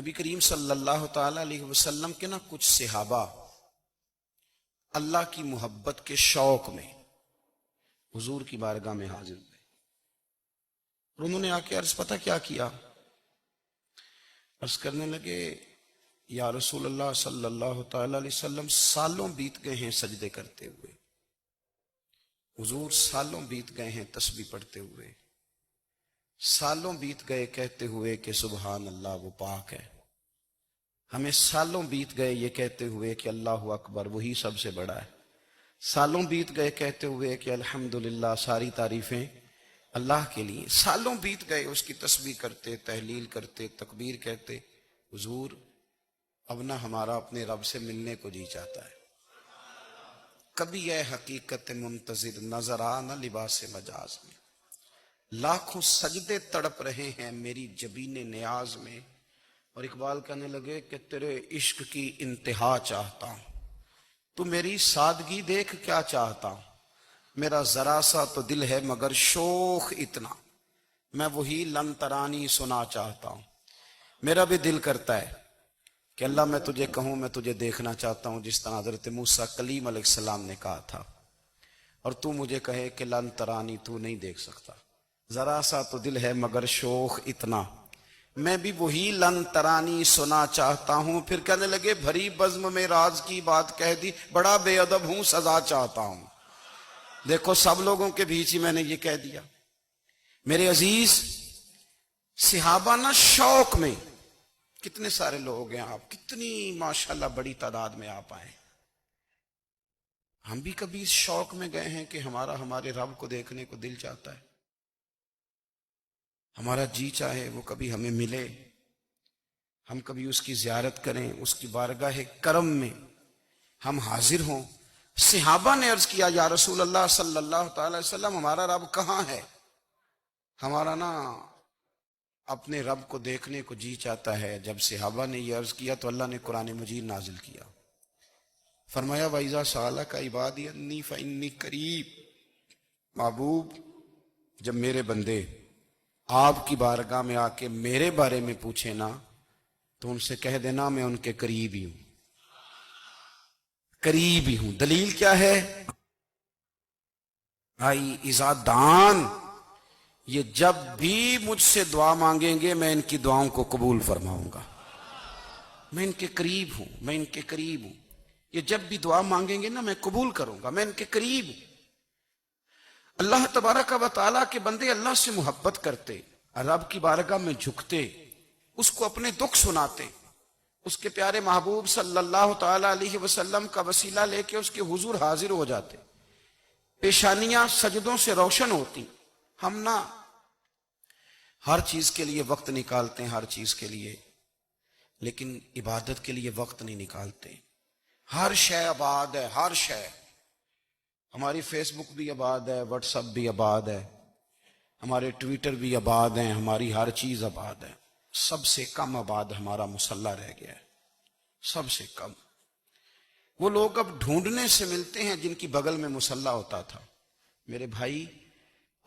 نبی کریم صلی اللہ تعالی علیہ وسلم کے کچھ صحابہ اللہ کی محبت کے شوق میں حضور کی بارگاہ میں حاضر ہوئے اور انہوں نے آ کے عرض پتہ کیا کیا؟ عرض کرنے لگے یا رسول اللہ صلی اللہ تعالی علیہ وسلم سالوں بیت گئے ہیں سجدے کرتے ہوئے، حضور سالوں بیت گئے ہیں تسبیح پڑھتے ہوئے، سالوں بیت گئے کہتے ہوئے کہ سبحان اللہ وہ پاک ہے، ہمیں سالوں بیت گئے یہ کہتے ہوئے کہ اللہ اکبر وہی سب سے بڑا ہے، سالوں بیت گئے کہتے ہوئے کہ الحمدللہ ساری تعریفیں اللہ کے لیے، سالوں بیت گئے اس کی تسبیح کرتے، تحلیل کرتے، تکبیر کہتے۔ حضور اب نہ ہمارا اپنے رب سے ملنے کو جی چاہتا ہے، کبھی اے حقیقت منتظر نظر آ نہ لباس مجاز میں، لاکھوں سجدے تڑپ رہے ہیں میری جبین نیاز میں۔ اور اقبال کہنے لگے کہ تیرے عشق کی انتہا چاہتا ہوں، تو میری سادگی دیکھ کیا چاہتا ہوں، میرا ذرا سا تو دل ہے مگر شوق اتنا، میں وہی لن ترانی سنا چاہتا ہوں۔ میرا بھی دل کرتا ہے کہ اللہ میں تجھے کہوں میں تجھے دیکھنا چاہتا ہوں، جس طرح حضرت موسیٰ کلیم علیہ السلام نے کہا تھا، اور تو مجھے کہے کہ لن ترانی تو نہیں دیکھ سکتا، ذرا سا تو دل ہے مگر شوق اتنا، میں بھی وہی لن ترانی سنا چاہتا ہوں۔ پھر کہنے لگے بھری بزم میں راز کی بات کہہ دی، بڑا بے ادب ہوں سزا چاہتا ہوں۔ دیکھو سب لوگوں کے بیچ ہی میں نے یہ کہہ دیا۔ میرے عزیز صحابہ نا شوق میں، کتنے سارے لوگ ہیں آپ، کتنی ماشاءاللہ بڑی تعداد میں آپ آئے، ہم بھی کبھی اس شوق میں گئے ہیں کہ ہمارے رب کو دیکھنے کو دل چاہتا ہے، ہمارا جی چاہے وہ کبھی ہمیں ملے، ہم کبھی اس کی زیارت کریں، اس کی بارگاہ کرم میں ہم حاضر ہوں۔ صحابہ نے عرض کیا یا رسول اللہ صلی اللہ تعالی علیہ وسلم ہمارا رب کہاں ہے؟ ہمارا نا اپنے رب کو دیکھنے کو جی چاہتا ہے۔ جب صحابہ نے یہ عرض کیا تو اللہ نے قرآن مجید نازل کیا، فرمایا وَإِذَا سَأَلَكَ عِبَادِي أَنِّي فَإِنِّي قَرِيبٌ، محبوب جب میرے بندے آپ کی بارگاہ میں آ کے میرے بارے میں پوچھے نا تو ان سے کہہ دینا میں ان کے قریب ہی ہوں، قریب ہی ہوں۔ دلیل کیا ہے؟ بھائی اذا دان، یہ جب بھی مجھ سے دعا مانگیں گے میں ان کی دعاؤں کو قبول فرماؤں گا، میں ان کے قریب ہوں، میں ان کے قریب ہوں، یہ جب بھی دعا مانگیں گے نا میں قبول کروں گا، میں ان کے قریب ہوں۔ اللہ تبارک و تعالیٰ کے بندے اللہ سے محبت کرتے، رب کی بارگاہ میں جھکتے، اس کو اپنے دکھ سناتے، اس کے پیارے محبوب صلی اللہ تعالی علیہ وسلم کا وسیلہ لے کے اس کے حضور حاضر ہو جاتے، پیشانیاں سجدوں سے روشن ہوتی۔ ہم نہ ہر چیز کے لیے وقت نکالتے ہیں، ہر چیز کے لیے، لیکن عبادت کے لیے وقت نہیں نکالتے۔ ہر شے آباد ہے، ہر شے، ہماری فیس بک بھی آباد ہے، واٹس ایپ بھی آباد ہے، ہمارے ٹویٹر بھی آباد ہیں، ہماری ہر چیز آباد ہے، سب سے کم آباد ہمارا مصلی رہ گیا ہے، سب سے کم۔ وہ لوگ اب ڈھونڈنے سے ملتے ہیں جن کی بغل میں مصلی ہوتا تھا۔ میرے بھائی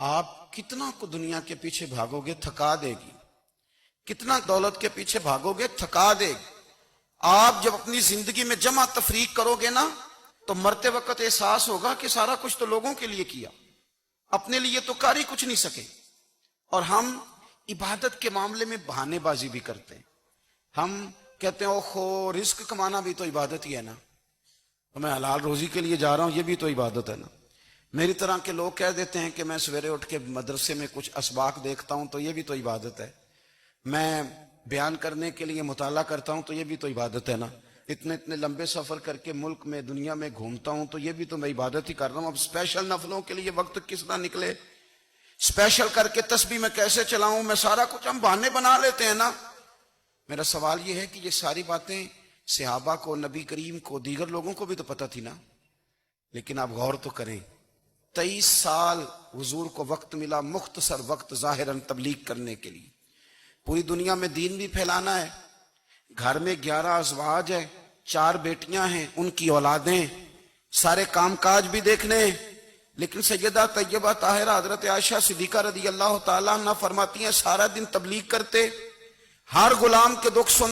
آپ کتنا کو دنیا کے پیچھے بھاگو گے تھکا دے گی، کتنا دولت کے پیچھے بھاگو گے تھکا دے گی۔ آپ جب اپنی زندگی میں جمع تفریق کرو گے نا تو مرتے وقت احساس ہوگا کہ سارا کچھ تو لوگوں کے لیے کیا، اپنے لیے تو کر ہی کچھ نہیں سکے۔ اور ہم عبادت کے معاملے میں بہانے بازی بھی کرتے ہیں، ہم کہتے ہیں اوہو رزق کمانا بھی تو عبادت ہی ہے نا، میں حلال روزی کے لیے جا رہا ہوں یہ بھی تو عبادت ہے نا۔ میری طرح کے لوگ کہہ دیتے ہیں کہ میں سویرے اٹھ کے مدرسے میں کچھ اسباق دیکھتا ہوں تو یہ بھی تو عبادت ہے، میں بیان کرنے کے لیے مطالعہ کرتا ہوں تو یہ بھی تو عبادت ہے نا، اتنے لمبے سفر کر کے ملک میں دنیا میں گھومتا ہوں تو یہ بھی تو میں عبادت ہی کر رہا ہوں۔ اب اسپیشل نفلوں کے لیے وقت کس طرح نکلے، اسپیشل کر کے تسبیح میں کیسے چلاؤں، میں سارا کچھ ہم بہانے بنا لیتے ہیں نا۔ میرا سوال یہ ہے کہ یہ ساری باتیں صحابہ کو، نبی کریم کو، دیگر لوگوں کو بھی تو پتہ تھی نا، لیکن آپ غور تو کریں 23 سال حضور کو وقت ملا، مختصر وقت ظاہراً تبلیغ کرنے کے لیے، پوری دنیا میں دین بھی پھیلانا ہے، گھر میں 11 ازواج ہیں، 4 بیٹیاں ہیں، ان کی اولادیں، سارے کام کاج بھی دیکھنے ہیں، لیکن سیدہ طیبہ طاہرہ حضرت عائشہ صدیقہ رضی اللہ تعالیٰ عنہ فرماتی ہیں سارا دن تبلیغ کرتے، ہر غلام کے دکھ سن